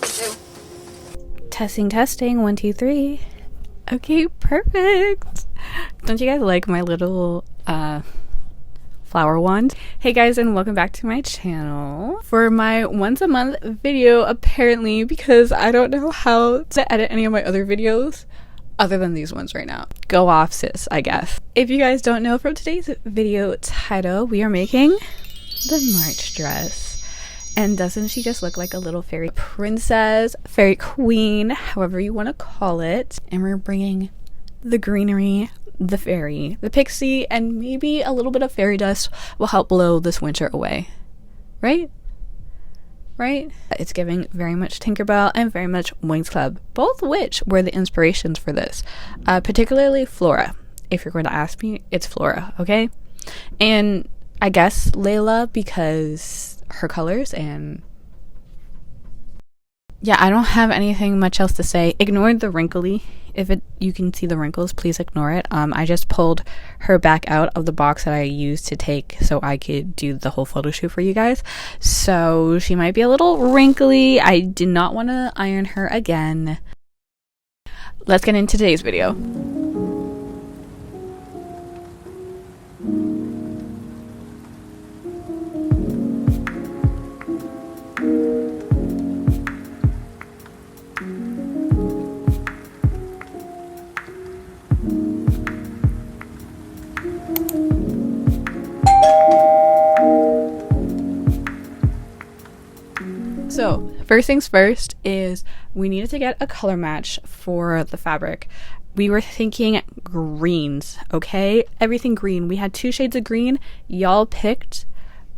this will do. Testing, 1, 2, 3. Okay, perfect. Don't you guys like my little flower wand? Hey guys, and welcome back to my channel for my once a month video, apparently, because I don't know how to edit any of my other videos other than these ones right now. Go off, sis, I guess. If you guys don't know from today's video title, we are making the March dress. And doesn't she just look like a little fairy princess, fairy queen, however you want to call it? And we're bringing the greenery, the fairy, the pixie, and maybe a little bit of fairy dust will help blow this winter away. Right? Right? It's giving very much Tinkerbell and very much Wings Club, both which were the inspirations for this. Particularly Flora. If you're going to ask me, it's Flora, okay? And I guess Layla, because her colors, and yeah, I don't have anything much else to say. Ignore the wrinkly. If you can see the wrinkles, please ignore it. I just pulled her back out of the box that I used to take so I could do the whole photo shoot for you guys. So she might be a little wrinkly. I did not want to iron her again. Let's get into today's video. So first things first is we needed to get a color match for the fabric. We were thinking greens, okay? Everything green. We had 2 shades of green. Y'all picked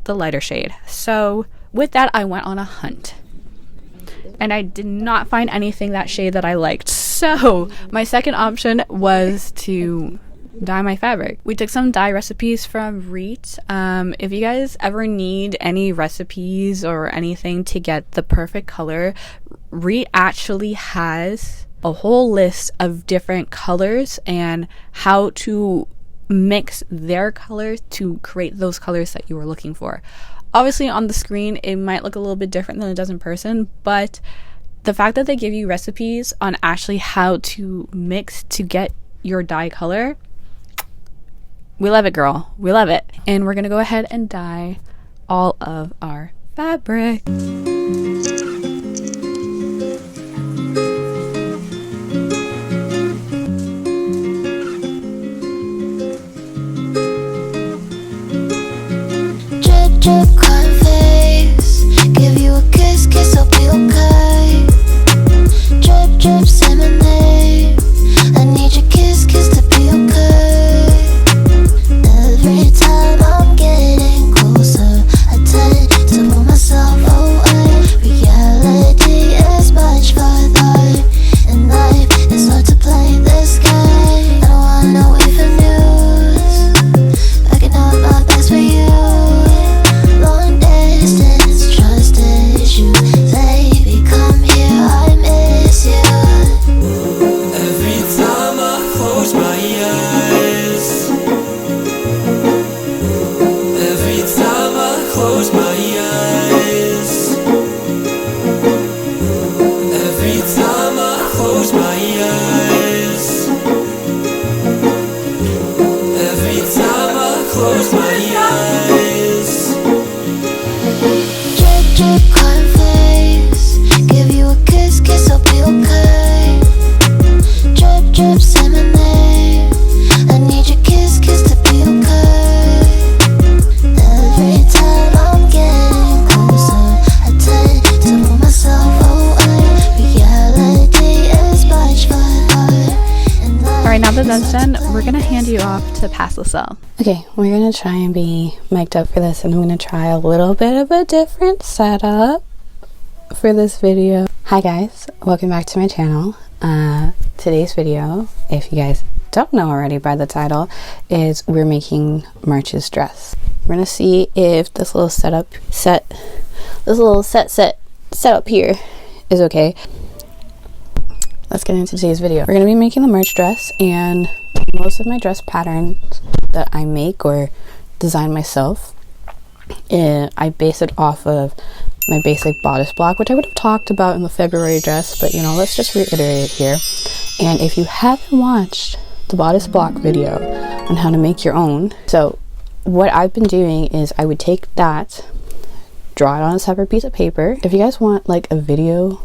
the lighter shade. So with that, I went on a hunt. And I did not find anything that shade that I liked. So my second option was to dye my fabric. We took some dye recipes from Reet. If you guys ever need any recipes or anything to get the perfect color, Reet actually has a whole list of different colors and how to mix their colors to create those colors that you were looking for. Obviously on the screen it might look a little bit different than it does in person, but the fact that they give you recipes on actually how to mix to get your dye color, we love it, girl. We love it. And we're gonna go ahead and dye all of our fabric. Drip, drip, cotton face. Give you a kiss, kiss, I'll be okay. Drip, drip, lemonade. I need your kiss, kiss to be okay. Every time I'm getting closer, I tend to pull myself away. Reality is much farther, and life is hard to play this game. I don't wanna know even news. Backing up my best for you. Long distance, trust issues. Baby, come here, I miss you. Every time I close my eyes, every time I close my eyes, every time I close my eyes, every time I close my eyes. Drip, drip, cotton face. Give you a kiss, kiss, I'll be okay. Drip, drip, lemonade. I need your kiss, kiss to be okay. Every time I'm getting closer, I tend to pull myself away. Reality is much farther. Alright, now that that's done, we're gonna hand you off to Pass LaSalle. Okay, we're gonna try and be mic'd up for this, and I'm gonna try a little bit of a different setup for this video. Hi guys, welcome back to my channel. Today's video, if you guys don't know already by the title, is we're making March's dress. We're gonna see if this little setup here is okay. Let's get into today's video. We're gonna be making the March dress, and most of my dress patterns that I make or design myself, I base it off of my basic bodice block, which I would have talked about in the February dress, but you know, let's just reiterate it here. And if you haven't watched the bodice block video on how to make your own, so what I've been doing is I would take that, draw it on a separate piece of paper. If you guys want like a video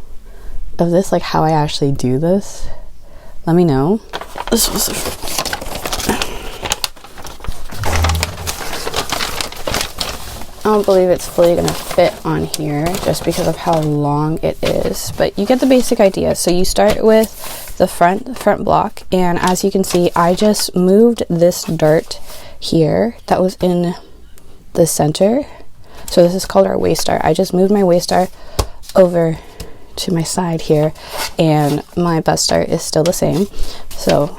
of this, like how I actually do this, let me know. This was I don't believe it's fully gonna fit on here just because of how long it is, but you get the basic idea. So you start with the front block, and as you can see, I just moved this dart here that was in the center. So this is called our waist dart. I just moved my waist dart over to my side here, and my bust dart is still the same. So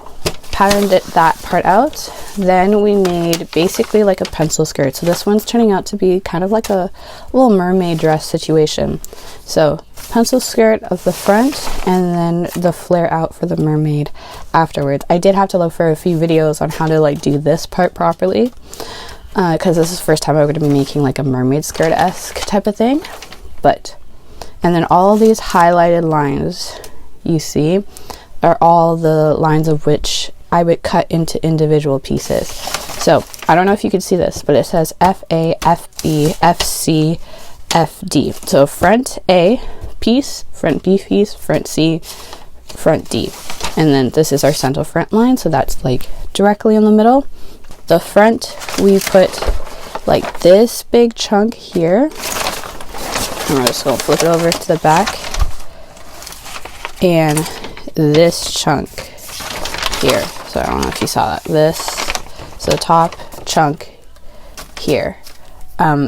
patterned that part out. Then we made basically like a pencil skirt. So this one's turning out to be kind of like a little mermaid dress situation. So pencil skirt of the front, and then the flare out for the mermaid afterwards. I did have to look for a few videos on how to like do this part properly, because this is the first time I'm going to be making like a mermaid skirt-esque type of thing. But and then all these highlighted lines you see are all the lines of which I would cut into individual pieces. So I don't know if you can see this, but it says FA, FB, FC, FD. So front A piece, front B piece, front C, front D. And then this is our central front line, so that's like directly in the middle. The front, we put like this big chunk here. And we're just gonna flip it over to the back. And this chunk here. So I don't know if you saw that. This, so the top chunk here,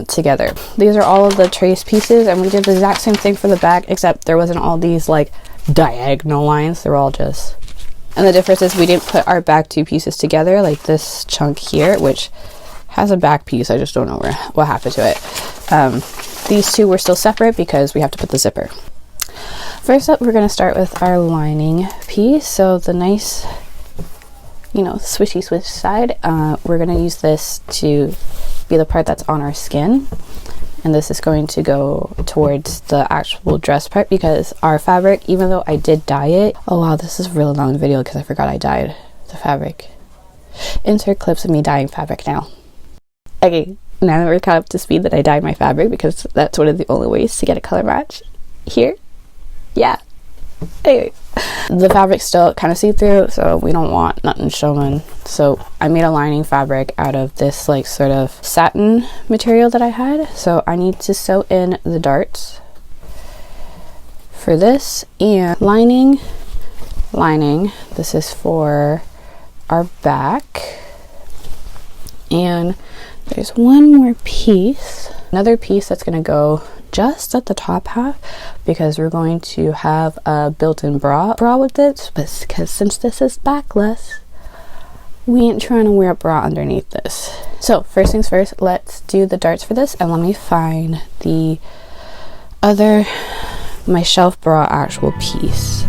together. These are all of the trace pieces, and we did the exact same thing for the back, except there wasn't all these like diagonal lines. They're all just, and the difference is we didn't put our back two pieces together, like this chunk here, which has a back piece. I just don't know what happened to it. These two were still separate because we have to put the zipper. First up, we're going to start with our lining piece. So the nice, you know, swishy swish side, we're going to use this to be the part that's on our skin, and this is going to go towards the actual dress part, because our fabric, even though I did dye it, oh wow, this is a really long video because I forgot I dyed the fabric. Insert clips of me dyeing fabric now. Okay, now that we're caught up to speed that I dyed my fabric, because that's one of the only ways to get a color match here. Yeah. Anyway, the fabric's still kind of see-through, so we don't want nothing showing. So I made a lining fabric out of this like sort of satin material that I had. So I need to sew in the darts for this, and lining. This is for our back, and there's one more piece, another piece that's going to go just at the top half, because we're going to have a built-in bra with it, but because since this is backless, we ain't trying to wear a bra underneath this. So first things first, let's do the darts for this, and let me find the other, my shelf bra actual piece.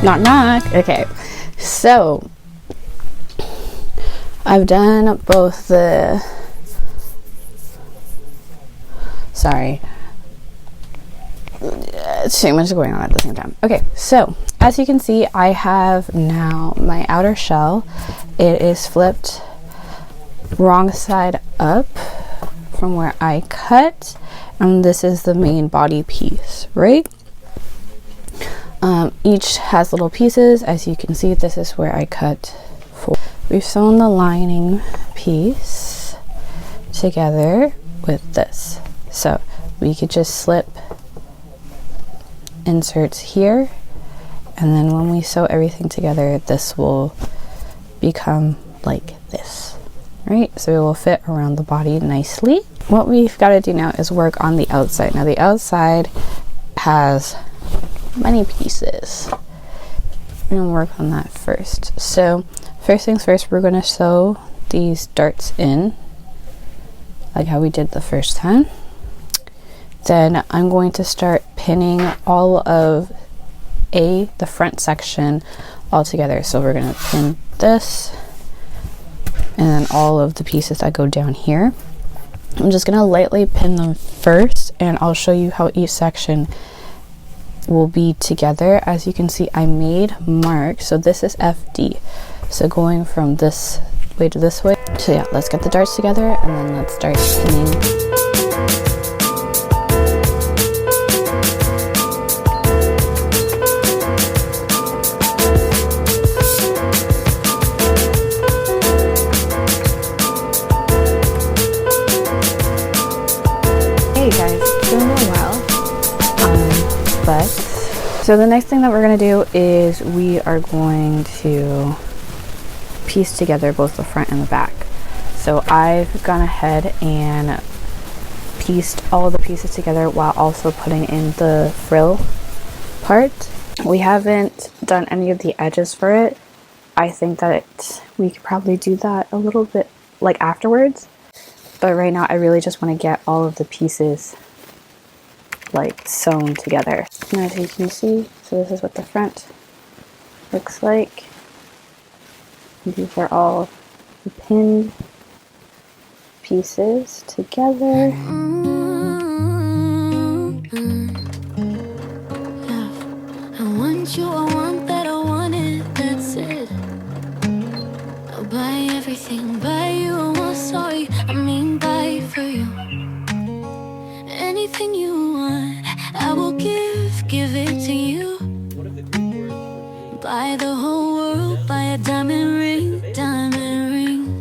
Knock knock. Okay, so I've done both the, sorry, too much going on at the same time. Okay, so as you can see, I have now my outer shell. It is flipped wrong side up from where I cut, and this is the main body piece, right? Each has little pieces. As you can see, this is where I cut for. We've sewn the lining piece together with this, so we could just slip inserts here, and then when we sew everything together, this will become like this, right? So it will fit around the body nicely. What we've got to do now is work on the outside. Now the outside has many pieces. We're gonna work on that first. So first things first, we're gonna sew these darts in like how we did the first time. Then I'm going to start pinning all of the front section all together. So we're gonna pin this and then all of the pieces that go down here. I'm just gonna lightly pin them first, and I'll show you how each section will be together. As you can see, I made marks. So this is FD. So going from this way to this way. So yeah, let's get the darts together and then let's start pinning. Hey guys, it's been a little while, but so the next thing that we're going to do is we are going to piece together both the front and the back. So I've gone ahead and pieced all of the pieces together while also putting in the frill part. We haven't done any of the edges for it. I think that we could probably do that a little bit like afterwards. But right now I really just want to get all of the pieces like sewn together. And as you can see, so this is what the front looks like. These are all the pinned pieces together. I want you, I want that, I want it, that's it. I'll buy everything, buy you, I want, sorry, I mean buy for you. Anything you want, I will give it to you. Buy the whole world, buy a diamond ring,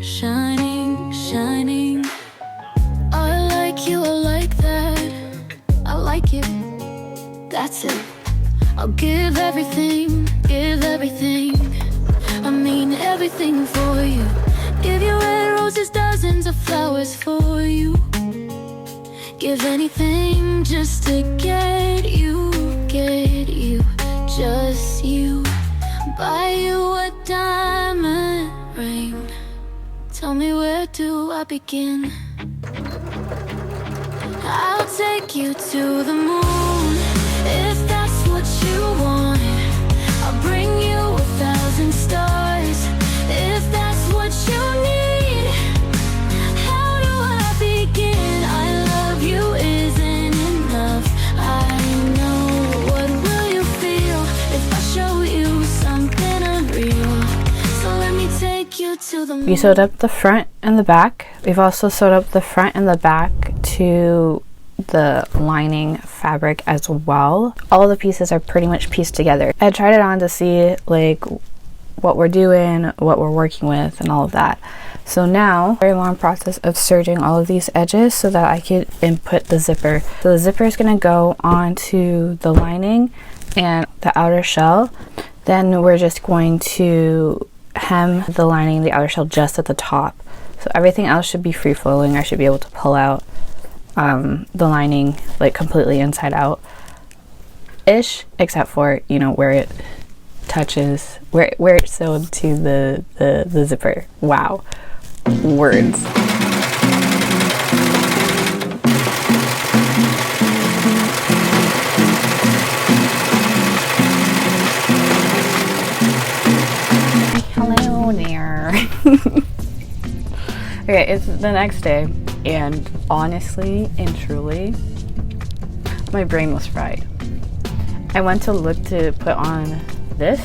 shining, shining. I like you, I like that, I like it, that's it. I'll give everything, I mean everything for you. Give you red roses, dozens of flowers for you. Give anything just to get you, just you. Buy you a diamond ring. Tell me, where do I begin? I'll take you to the moon, if that's what you want. I'll bring you 1,000 stars, if that's what you need. How do I begin? I love you isn't enough. I know, what will you feel if I show you something unreal? So let me take you to the moon. We sewed up the front and the back. We've also sewed up the front and the back to the lining fabric as well. All of the pieces are pretty much pieced together. I tried it on to see like what we're doing, what we're working with, and all of that. So now, very long process of serging all of these edges so that I could input the zipper. So the zipper is going to go onto the lining and the outer shell. Then we're just going to hem the lining and the outer shell just at the top. So everything else should be free flowing. I should be able to pull out the lining like completely inside out ish, except for, you know, where it touches, where it's sewed to the zipper. Wow, words. Okay, it's the next day, and honestly and truly, my brain was fried. I went to look to put on this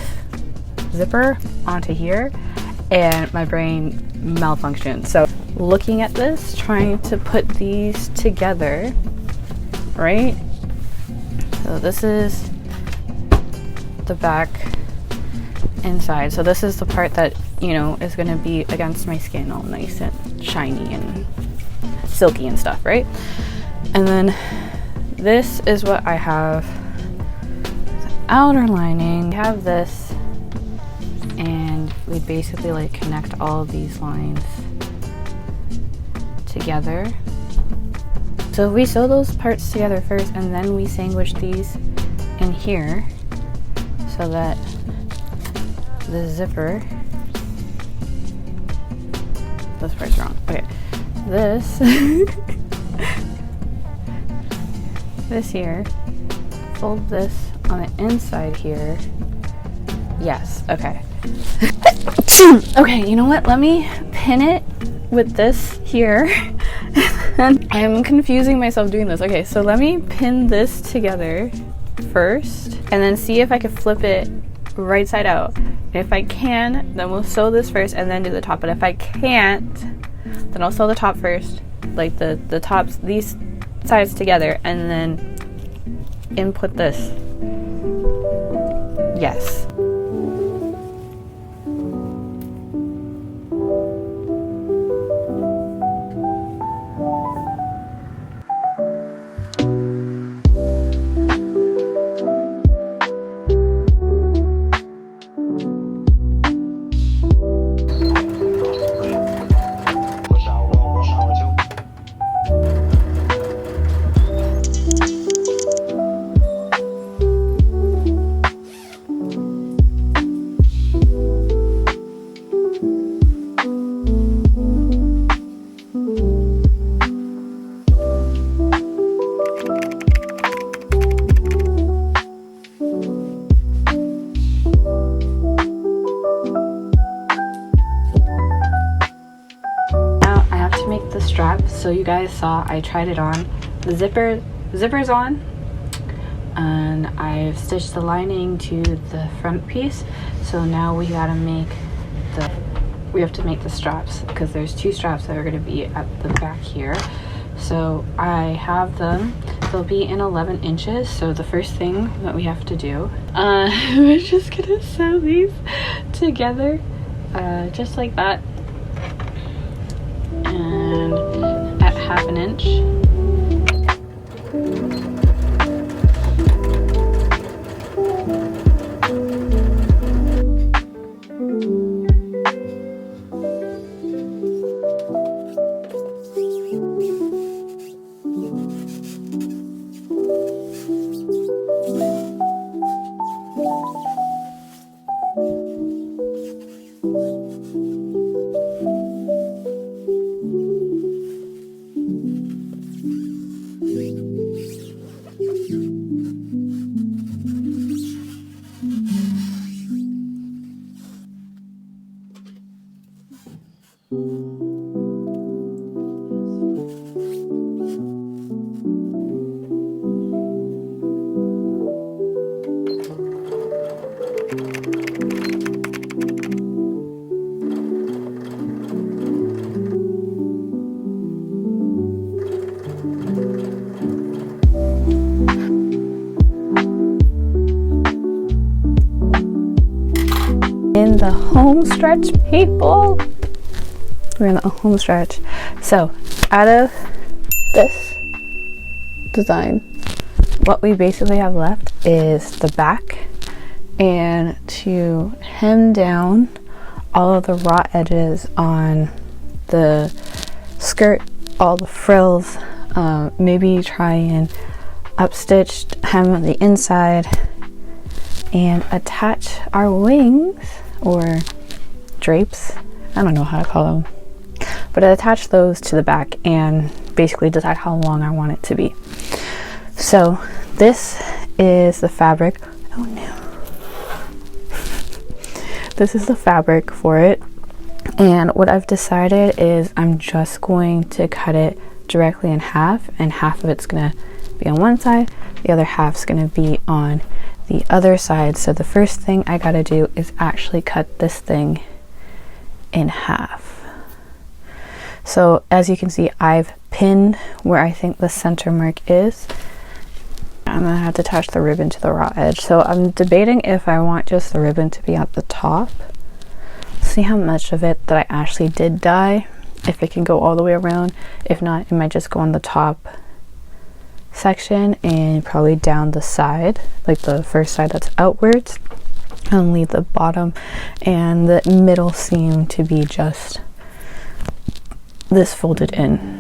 zipper onto here, and my brain malfunctioned. So looking at this, trying to put these together, right? So this is the back inside. So this is the part that, you know, is going to be against my skin, all nice and shiny and silky and stuff, right? And then this is what I have. The outer lining. I have this, and we basically like connect all of these lines together. So we sew those parts together first, and then we sandwich these in here so that the zipper, this part's wrong. Okay, this, this here, fold this on the inside here. Yes, okay. Okay, you know what? Let me pin it with this here. And I'm confusing myself doing this. Okay, so let me pin this together first and then see if I can flip it right side out. If I can, then we'll sew this first and then do the top. But if I can't, then I'll sew the top first, like the tops, these sides together, and then input this. Yes. Strap. So you guys saw I tried it on. The zipper's on, and I've stitched the lining to the front piece. So now we have to make the straps, because there's two straps that are going to be at the back here. So I have them. They'll be in 11 inches. So the first thing that we have to do, we're just gonna sew these together, just like that. And at 1/2 inch. In the home stretch, people. We're in the home stretch. So out of this design, what we basically have left is the back, and to hem down all of the raw edges on the skirt, all the frills, maybe try and upstitch hem on the inside, and attach our wings or drapes, I don't know how to call them, but I attach those to the back and basically decide how long I want it to be. So this is the fabric. Oh no. This is the fabric for it. And what I've decided is I'm just going to cut it directly in half, and half of it's gonna be on one side, the other half's gonna be on the other side. So the first thing I gotta do is actually cut this thing in half. So as you can see, I've pinned where I think the center mark is. I'm gonna have to attach the ribbon to the raw edge. So I'm debating if I want just the ribbon to be at the top. See how much of it that I actually did dye, if it can go all the way around. If not, it might just go on the top section and probably down the side, like the first side that's outwards, and leave the bottom and the middle seam to be just this folded in.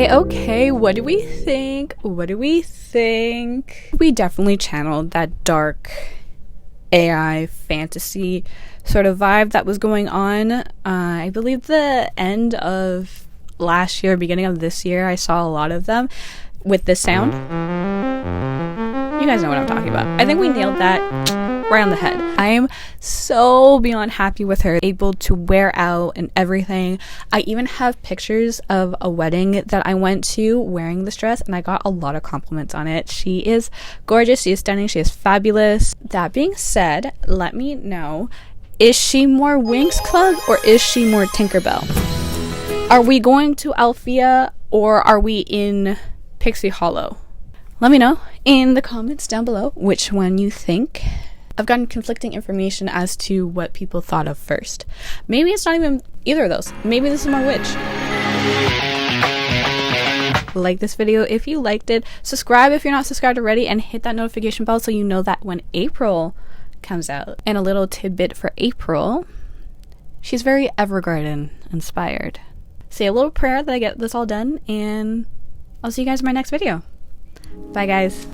Okay, what do we think? We definitely channeled that dark AI fantasy sort of vibe that was going on. I believe the end of last year, beginning of this year, I saw a lot of them with this sound. You guys know what I'm talking about. I think we nailed that right on the head. I am so beyond happy with her, able to wear out and everything. I even have pictures of a wedding that I went to wearing this dress, and I got a lot of compliments on it. She is gorgeous, she is stunning, she is fabulous. That being said, let me know, is she more Winx Club or is she more Tinkerbell? Are we going to Althea or are we in Pixie Hollow? Let me know in the comments down below which one you think. I've gotten conflicting information as to what people thought of first. Maybe it's not even either of those. Maybe this is more witch. Like this video if you liked it. Subscribe if you're not subscribed already, and hit that notification bell so you know that when April comes out. And a little tidbit for April, she's very Evergarden inspired. Say a little prayer that I get this all done, and I'll see you guys in my next video. Bye guys.